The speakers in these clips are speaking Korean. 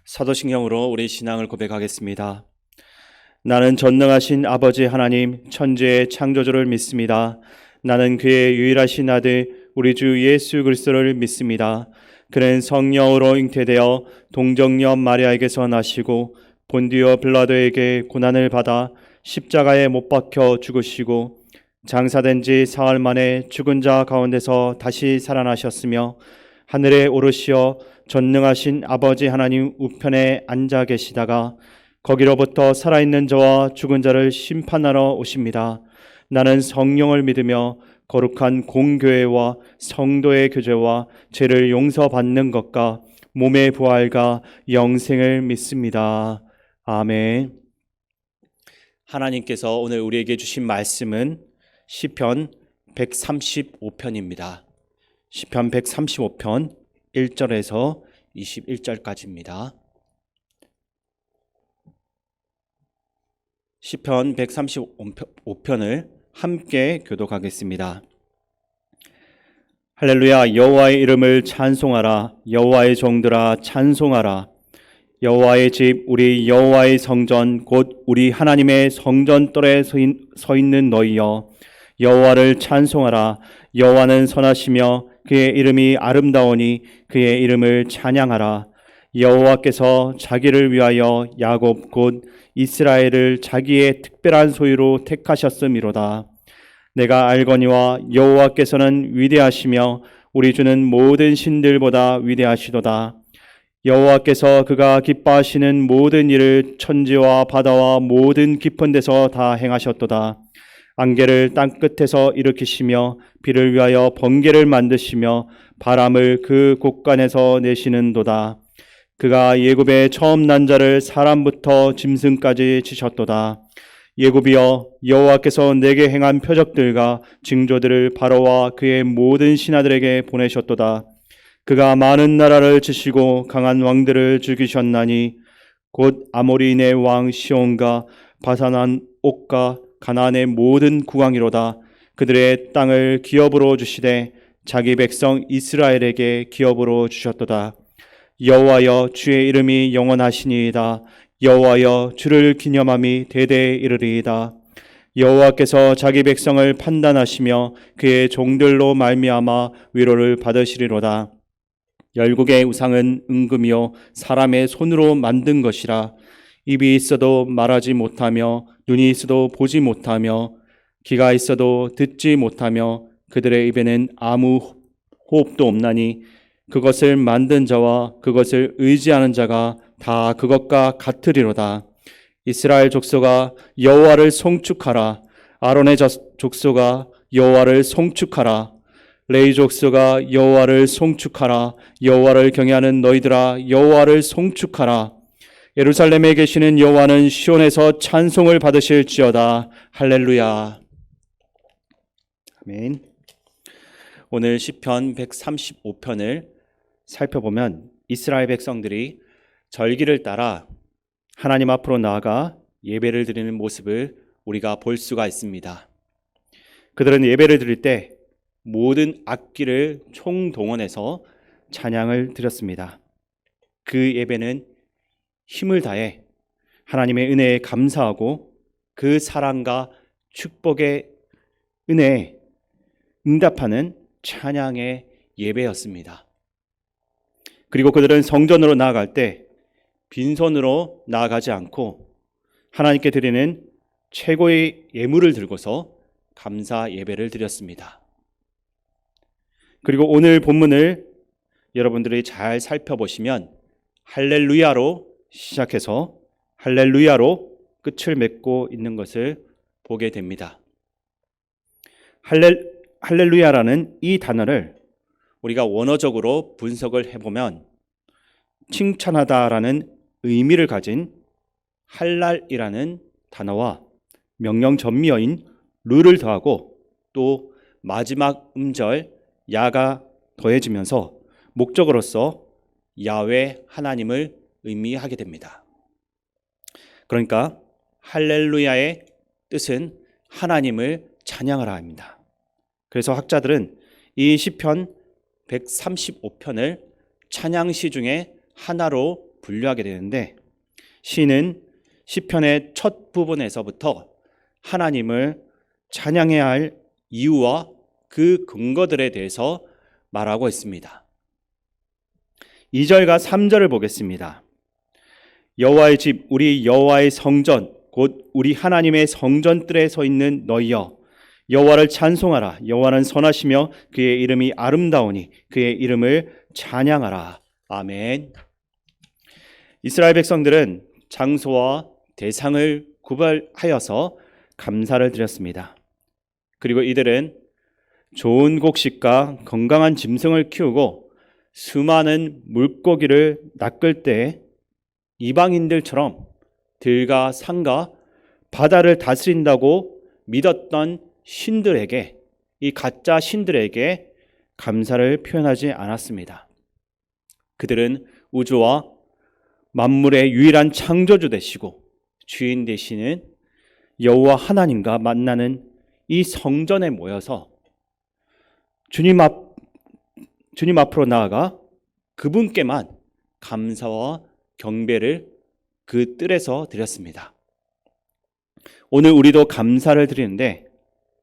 사도신경으로 우리 신앙을 고백하겠습니다. 나는 전능하신 아버지 하나님 천지의 창조주를 믿습니다. 나는 그의 유일하신 아들 우리 주 예수 그리스도를 믿습니다. 그는 성령으로 잉태되어 동정녀 마리아에게서 나시고 본디오 빌라도에게 고난을 받아 십자가에 못 박혀 죽으시고 장사된 지 사흘 만에 죽은 자 가운데서 다시 살아나셨으며 하늘에 오르시어 전능하신 아버지 하나님 우편에 앉아 계시다가 거기로부터 살아있는 자와 죽은 자를 심판하러 오십니다. 나는 성령을 믿으며 거룩한 공교회와 성도의 교제와 죄를 용서받는 것과 몸의 부활과 영생을 믿습니다. 아멘. 하나님께서 오늘 우리에게 주신 말씀은 시편 135편입니다. 시편 135편 1절에서 21절까지입니다. 시편 135편을 함께 교독하겠습니다. 할렐루야. 여호와의 이름을 찬송하라. 여호와의 종들아 찬송하라. 여호와의 집 우리 여호와의 성전 곧 우리 하나님의 성전뜰에 서 있는 너희여 여호와를 찬송하라. 여호와는 선하시며 그의 이름이 아름다우니 그의 이름을 찬양하라. 여호와께서 자기를 위하여 야곱 곧 이스라엘을 자기의 특별한 소유로 택하셨음이로다. 내가 알거니와 여호와께서는 위대하시며 우리 주는 모든 신들보다 위대하시도다. 여호와께서 그가 기뻐하시는 모든 일을 천지와 바다와 모든 깊은 데서 다 행하셨도다. 안개를 땅 끝에서 일으키시며 비를 위하여 번개를 만드시며 바람을 그 곳간에서 내시는도다. 그가 예굽의 처음 난 자를 사람부터 짐승까지 치셨도다. 예굽이여 여호와께서 내게 행한 표적들과 징조들을 바로와 그의 모든 신하들에게 보내셨도다. 그가 많은 나라를 치시고 강한 왕들을 죽이셨나니 곧 아모리인의 왕 시온과 바산한 옥과 가나안의 모든 국왕이로다. 그들의 땅을 기업으로 주시되 자기 백성 이스라엘에게 기업으로 주셨도다. 여호와여 주의 이름이 영원하시니이다. 여호와여 주를 기념함이 대대에 이르리이다. 여호와께서 자기 백성을 판단하시며 그의 종들로 말미암아 위로를 받으시리로다. 열국의 우상은 은금이요 사람의 손으로 만든 것이라. 입이 있어도 말하지 못하며 눈이 있어도 보지 못하며 귀가 있어도 듣지 못하며 그들의 입에는 아무 호흡도 없나니 그것을 만든 자와 그것을 의지하는 자가 다 그것과 같으리로다. 이스라엘 족속아 여호와를 송축하라. 아론의 족속아 여호와를 송축하라. 레위 족속아 여호와를 송축하라. 여호와를 경외하는 너희들아 여호와를 송축하라. 예루살렘에 계시는 여호와는 시온에서 찬송을 받으실지어다. 할렐루야. 아멘. 오늘 시편 135편을 살펴보면 이스라엘 백성들이 절기를 따라 하나님 앞으로 나아가 예배를 드리는 모습을 우리가 볼 수가 있습니다. 그들은 예배를 드릴 때 모든 악기를 총동원해서 찬양을 드렸습니다. 그 예배는 힘을 다해 하나님의 은혜에 감사하고 그 사랑과 축복의 은혜에 응답하는 찬양의 예배였습니다. 그리고 그들은 성전으로 나아갈 때 빈손으로 나아가지 않고 하나님께 드리는 최고의 예물을 들고서 감사 예배를 드렸습니다. 그리고 오늘 본문을 여러분들이 잘 살펴보시면 할렐루야로 시작해서 할렐루야로 끝을 맺고 있는 것을 보게 됩니다. 할렐루야라는 이 단어를 우리가 원어적으로 분석을 해보면 칭찬하다라는 의미를 가진 할랄이라는 단어와 명령 전미어인 르를 더하고 또 마지막 음절 야가 더해지면서 목적어로서 야훼 하나님을 의미하게 됩니다. 그러니까 할렐루야의 뜻은 하나님을 찬양하라 합니다. 그래서 학자들은 이 시편 135편을 찬양시 중에 하나로 분류하게 되는데, 시는 시편의 첫 부분에서부터 하나님을 찬양해야 할 이유와 그 근거들에 대해서 말하고 있습니다. 2절과 3절을 보겠습니다. 여호와의 집, 우리 여호와의 성전, 곧 우리 하나님의 성전뜰에 서 있는 너희여, 여호와를 찬송하라. 여호와는 선하시며 그의 이름이 아름다우니 그의 이름을 찬양하라. 아멘. 이스라엘 백성들은 장소와 대상을 구별하여서 감사를 드렸습니다. 그리고 이들은 좋은 곡식과 건강한 짐승을 키우고 수많은 물고기를 낚을 때 이방인들처럼 들과 산과 바다를 다스린다고 믿었던 신들에게, 이 가짜 신들에게 감사를 표현하지 않았습니다. 그들은 우주와 만물의 유일한 창조주 되시고 주인 되시는 여호와 하나님과 만나는 이 성전에 모여서 주님 앞으로 나아가 그분께만 감사와 경배를 그 뜰에서 드렸습니다. 오늘 우리도 감사를 드리는데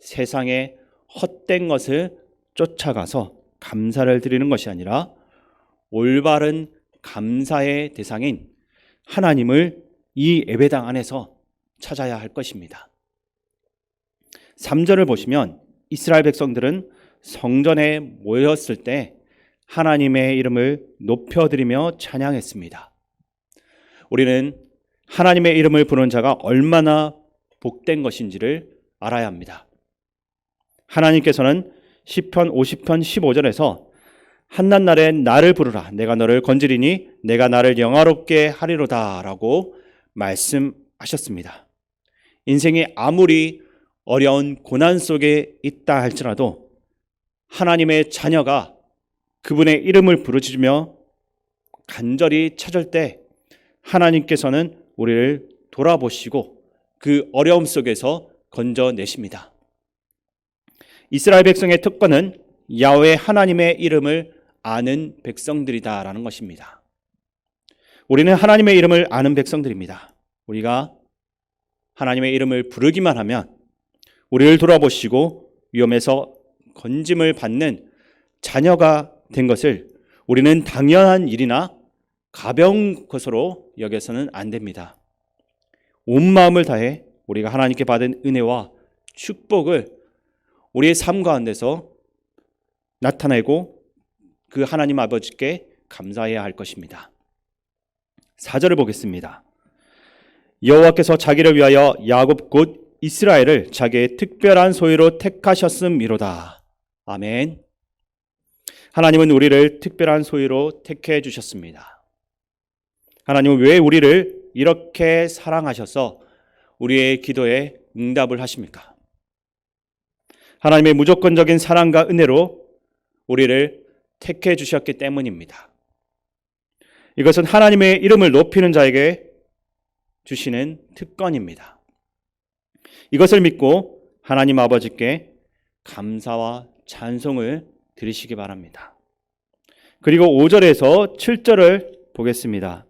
세상의 헛된 것을 쫓아가서 감사를 드리는 것이 아니라 올바른 감사의 대상인 하나님을 이 예배당 안에서 찾아야 할 것입니다. 3절을 보시면 이스라엘 백성들은 성전에 모였을 때 하나님의 이름을 높여드리며 찬양했습니다. 우리는 하나님의 이름을 부르는 자가 얼마나 복된 것인지를 알아야 합니다. 하나님께서는 시편 50편 15절에서 한낱날에 나를 부르라, 내가 너를 건지리니 내가 나를 영화롭게 하리로다 라고 말씀하셨습니다. 인생이 아무리 어려운 고난 속에 있다 할지라도 하나님의 자녀가 그분의 이름을 부르짖으며 간절히 찾을 때 하나님께서는 우리를 돌아보시고 그 어려움 속에서 건져내십니다. 이스라엘 백성의 특권은 야훼 하나님의 이름을 아는 백성들이다라는 것입니다. 우리는 하나님의 이름을 아는 백성들입니다. 우리가 하나님의 이름을 부르기만 하면 우리를 돌아보시고 위험에서 건짐을 받는 자녀가 된 것을 우리는 당연한 일이나 가벼운 것으로 여겨서는 안 됩니다. 온 마음을 다해 우리가 하나님께 받은 은혜와 축복을 우리의 삶 가운데서 나타내고 그 하나님 아버지께 감사해야 할 것입니다. 4절을 보겠습니다. 여호와께서 자기를 위하여 야곱 곧 이스라엘을 자기의 특별한 소유로 택하셨음이로다. 아멘. 하나님은 우리를 특별한 소유로 택해 주셨습니다. 하나님은 왜 우리를 이렇게 사랑하셔서 우리의 기도에 응답을 하십니까? 하나님의 무조건적인 사랑과 은혜로 우리를 택해 주셨기 때문입니다. 이것은 하나님의 이름을 높이는 자에게 주시는 특권입니다. 이것을 믿고 하나님 아버지께 감사와 찬송을 드리시기 바랍니다. 그리고 5절에서 7절을 보겠습니다.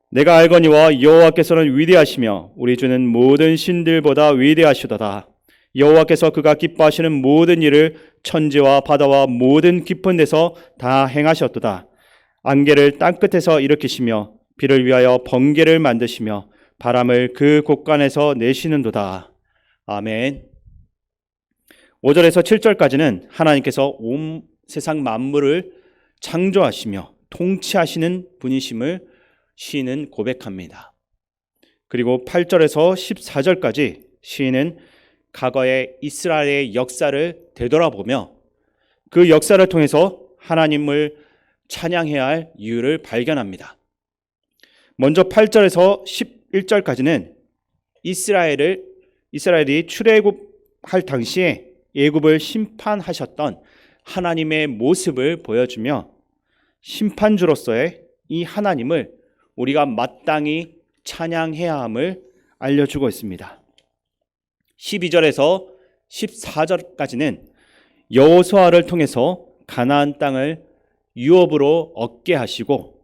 내가 알거니와 여호와께서는 위대하시며 우리 주는 모든 신들보다 위대하시도다. 여호와께서 그가 기뻐하시는 모든 일을 천지와 바다와 모든 깊은 데서 다 행하셨도다. 안개를 땅끝에서 일으키시며 비를 위하여 번개를 만드시며 바람을 그 곳간에서 내시는도다. 아멘. 5절에서 7절까지는 하나님께서 온 세상 만물을 창조하시며 통치하시는 분이심을 시인은 고백합니다. 그리고 8절에서 14절까지 시인은 과거의 이스라엘의 역사를 되돌아보며 그 역사를 통해서 하나님을 찬양해야 할 이유를 발견합니다. 먼저 8절에서 11절까지는 이스라엘이 출애굽할 당시에 애굽을 심판하셨던 하나님의 모습을 보여주며 심판주로서의 이 하나님을 우리가 마땅히 찬양해야 함을 알려주고 있습니다. 12절에서 14절까지는 여호수아를 통해서 가나안 땅을 유업으로 얻게 하시고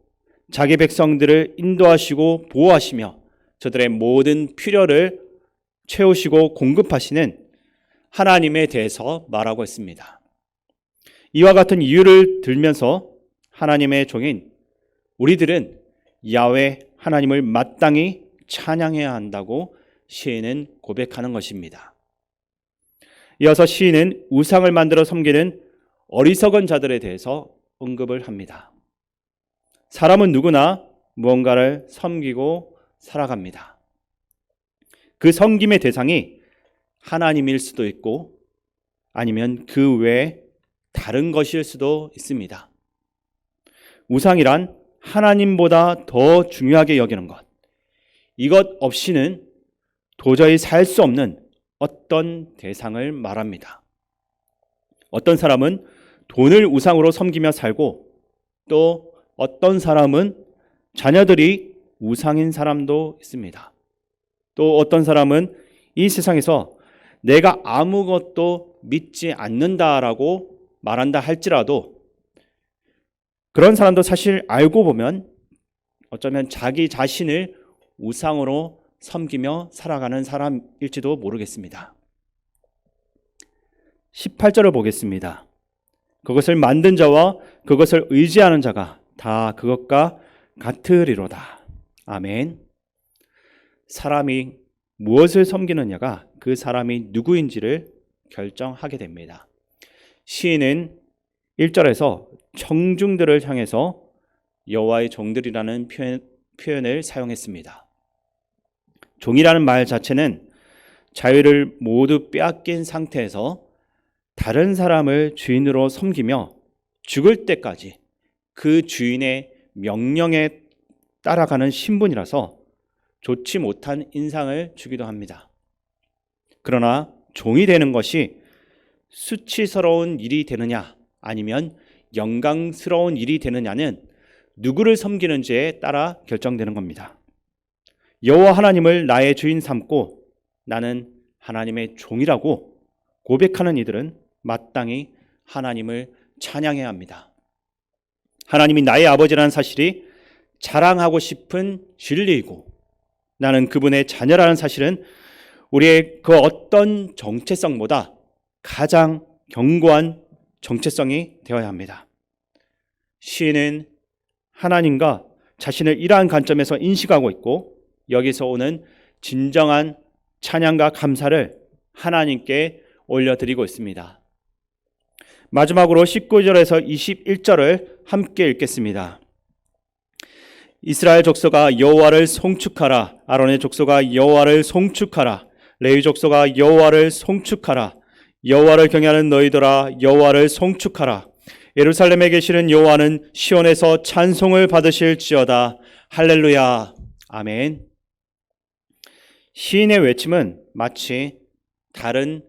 자기 백성들을 인도하시고 보호하시며 저들의 모든 필요를 채우시고 공급하시는 하나님에 대해서 말하고 있습니다. 이와 같은 이유를 들면서 하나님의 종인 우리들은 야훼 하나님을 마땅히 찬양해야 한다고 시인은 고백하는 것입니다. 이어서 시인은 우상을 만들어 섬기는 어리석은 자들에 대해서 언급을 합니다. 사람은 누구나 무언가를 섬기고 살아갑니다. 그 섬김의 대상이 하나님일 수도 있고 아니면 그 외에 다른 것일 수도 있습니다. 우상이란 하나님보다 더 중요하게 여기는 것, 이것 없이는 도저히 살 수 없는 어떤 대상을 말합니다. 어떤 사람은 돈을 우상으로 섬기며 살고 또 어떤 사람은 자녀들이 우상인 사람도 있습니다. 또 어떤 사람은 이 세상에서 내가 아무것도 믿지 않는다라고 말한다 할지라도 그런 사람도 사실 알고 보면 어쩌면 자기 자신을 우상으로 섬기며 살아가는 사람일지도 모르겠습니다. 18절을 보겠습니다. 그것을 만든 자와 그것을 의지하는 자가 다 그것과 같으리로다. 아멘. 사람이 무엇을 섬기느냐가 그 사람이 누구인지를 결정하게 됩니다. 시인은 1절에서 청중들을 향해서 여호와의 종들이라는 표현을 사용했습니다. 종이라는 말 자체는 자유를 모두 빼앗긴 상태에서 다른 사람을 주인으로 섬기며 죽을 때까지 그 주인의 명령에 따라가는 신분이라서 좋지 못한 인상을 주기도 합니다. 그러나 종이 되는 것이 수치스러운 일이 되느냐 아니면 영광스러운 일이 되느냐는 누구를 섬기는지에 따라 결정되는 겁니다. 여호와 하나님을 나의 주인 삼고 나는 하나님의 종이라고 고백하는 이들은 마땅히 하나님을 찬양해야 합니다. 하나님이 나의 아버지라는 사실이 자랑하고 싶은 진리이고 나는 그분의 자녀라는 사실은 우리의 그 어떤 정체성보다 가장 견고한 정체성이 되어야 합니다. 시인은 하나님과 자신을 이러한 관점에서 인식하고 있고 여기서 오는 진정한 찬양과 감사를 하나님께 올려드리고 있습니다. 마지막으로 19절에서 21절을 함께 읽겠습니다. 이스라엘 족속아 여호와를 송축하라. 아론의 족속아 여호와를 송축하라. 레위 족속아 여호와를 송축하라. 여호와를 경외하는 너희들아 여호와를 송축하라. 예루살렘에 계시는 여호와는 시온에서 찬송을 받으실지어다. 할렐루야. 아멘. 시인의 외침은 마치 다른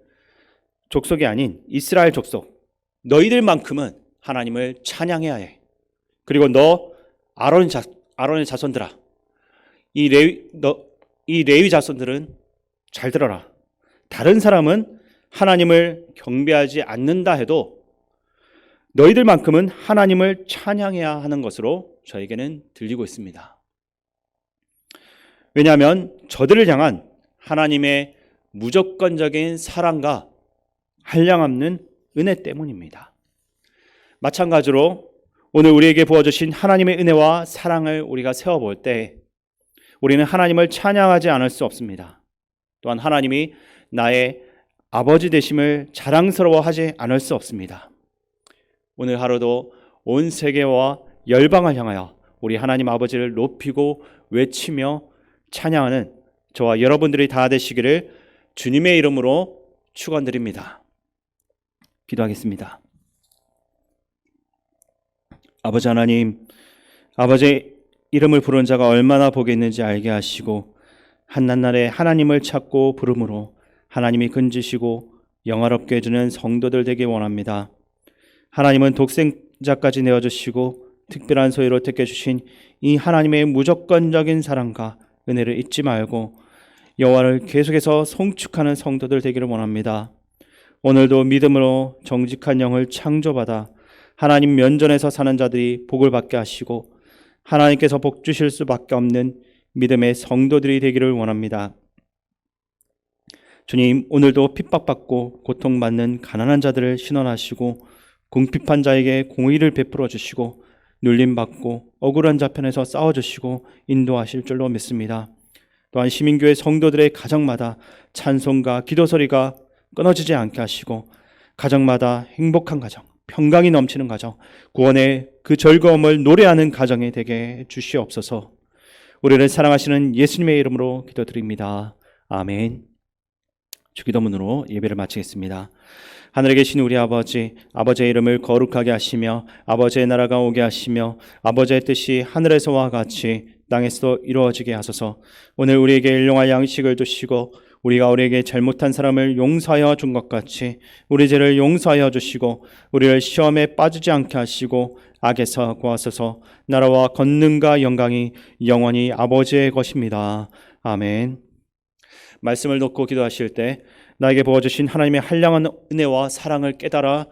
족속이 아닌 이스라엘 족속, 너희들만큼은 하나님을 찬양해야 해. 그리고 너 아론의 자손들아, 이 레위 자손들은 잘 들어라. 다른 사람은 하나님을 경배하지 않는다 해도 너희들만큼은 하나님을 찬양해야 하는 것으로 저에게는 들리고 있습니다. 왜냐하면 저들을 향한 하나님의 무조건적인 사랑과 한량없는 은혜 때문입니다. 마찬가지로 오늘 우리에게 부어주신 하나님의 은혜와 사랑을 우리가 세워볼 때 우리는 하나님을 찬양하지 않을 수 없습니다. 또한 하나님이 나의 아버지 되심을 자랑스러워하지 않을 수 없습니다. 오늘 하루도 온 세계와 열방을 향하여 우리 하나님 아버지를 높이고 외치며 찬양하는 저와 여러분들이 다 되시기를 주님의 이름으로 축원드립니다. 기도하겠습니다. 아버지 하나님, 아버지의 이름을 부른 자가 얼마나 복이 있는지 알게 하시고 한낱날에 하나님을 찾고 부름으로 하나님이 건지시고 영화롭게 해주는 성도들 되기 원합니다. 하나님은 독생자까지 내어주시고 특별한 소유로 택해주신 이 하나님의 무조건적인 사랑과 은혜를 잊지 말고 여호와를 계속해서 송축하는 성도들 되기를 원합니다. 오늘도 믿음으로 정직한 영을 창조받아 하나님 면전에서 사는 자들이 복을 받게 하시고 하나님께서 복 주실 수밖에 없는 믿음의 성도들이 되기를 원합니다. 주님, 오늘도 핍박받고 고통받는 가난한 자들을 신원하시고 궁핍한 자에게 공의를 베풀어 주시고 눌림받고 억울한 자 편에서 싸워주시고 인도하실 줄로 믿습니다. 또한 시민교회 성도들의 가정마다 찬송과 기도 소리가 끊어지지 않게 하시고 가정마다 행복한 가정, 평강이 넘치는 가정, 구원의 그 즐거움을 노래하는 가정이 되게 주시옵소서. 우리를 사랑하시는 예수님의 이름으로 기도드립니다. 아멘. 주기도문으로 예배를 마치겠습니다. 하늘에 계신 우리 아버지, 아버지의 이름을 거룩하게 하시며 아버지의 나라가 오게 하시며 아버지의 뜻이 하늘에서와 같이 땅에서도 이루어지게 하소서. 오늘 우리에게 일용할 양식을 주시고 우리가 우리에게 잘못한 사람을 용서하여 준 것 같이 우리 죄를 용서하여 주시고 우리를 시험에 빠지지 않게 하시고 악에서 구하소서. 나라와 권능과 영광이 영원히 아버지의 것입니다. 아멘. 말씀을 놓고 기도하실 때 나에게 부어주신 하나님의 한량한 은혜와 사랑을 깨달아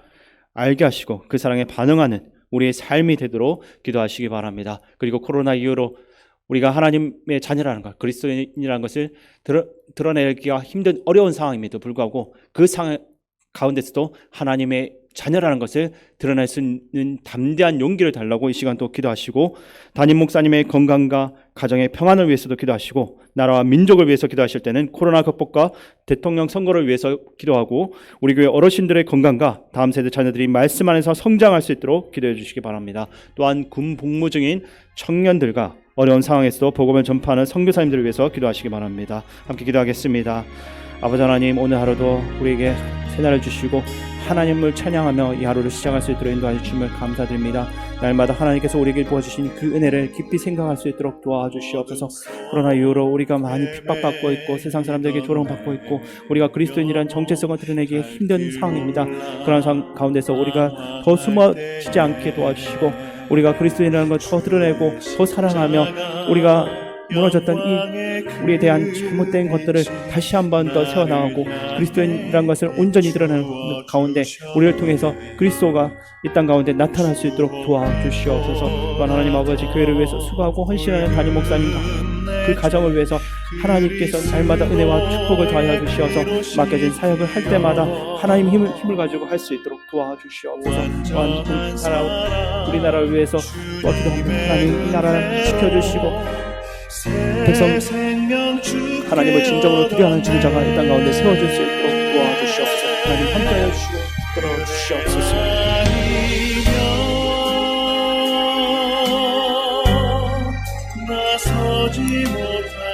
알게 하시고 그 사랑에 반응하는 우리의 삶이 되도록 기도하시기 바랍니다. 그리고 코로나 이후로 우리가 하나님의 자녀라는 것, 그리스도인이라는 것을 드러내기가 힘든 어려운 상황임에도 불구하고 그 상황 가운데서도 하나님의 자녀라는 것을 드러낼 수 있는 담대한 용기를 달라고 이 시간 또 기도하시고, 담임 목사님의 건강과 가정의 평안을 위해서도 기도하시고, 나라와 민족을 위해서 기도하실 때는 코로나 극복과 대통령 선거를 위해서 기도하고, 우리 교회 어르신들의 건강과 다음 세대 자녀들이 말씀 안에서 성장할 수 있도록 기도해 주시기 바랍니다. 또한 군 복무 중인 청년들과 어려운 상황에서도 복음을 전파하는 선교사님들을 위해서 기도하시기 바랍니다. 함께 기도하겠습니다. 아버지 하나님, 오늘 하루도 우리에게 새날을 주시고 하나님을 찬양하며 이 하루를 시작할 수 있도록 인도하여 주심을 감사드립니다. 날마다 하나님께서 우리에게 부어주신 그 은혜를 깊이 생각할 수 있도록 도와주시옵소서. 코로나 이후로 우리가 많이 핍박받고 있고 세상 사람들에게 조롱받고 있고 우리가 그리스도인이라는 정체성을 드러내기 힘든 상황입니다. 그런 상황 가운데서 우리가 더 숨어지지 않게 도와주시고 우리가 그리스도인이라는 걸 더 드러내고 더 사랑하며 우리가 무너졌던 이 우리에 대한 잘못된 것들을 다시 한 번 더 세워나가고 그리스도인이라는 것을 온전히 드러내는 가운데 우리를 통해서 그리스도가 이 땅 가운데 나타날 수 있도록 도와주시옵소서. 또한 하나님 아버지, 교회를 위해서 수고하고 헌신하는 담임 목사님과 그 가정을 위해서 하나님께서 날마다 은혜와 축복을 더하여 주시어서 맡겨진 사역을 할 때마다 하나님 힘을 가지고 할 수 있도록 도와주시옵소서. 또한 우리나라를 위해서 기도합니다. 하나님 이 나라를 지켜주시고 백성 하나님을 진정으로 두려워하는 지도자가 이 땅 가운데 세워질 수 있도록 도와주시옵소서. 하나님 함께하여 주시고 붙들어 주시옵소서. 나서지 못한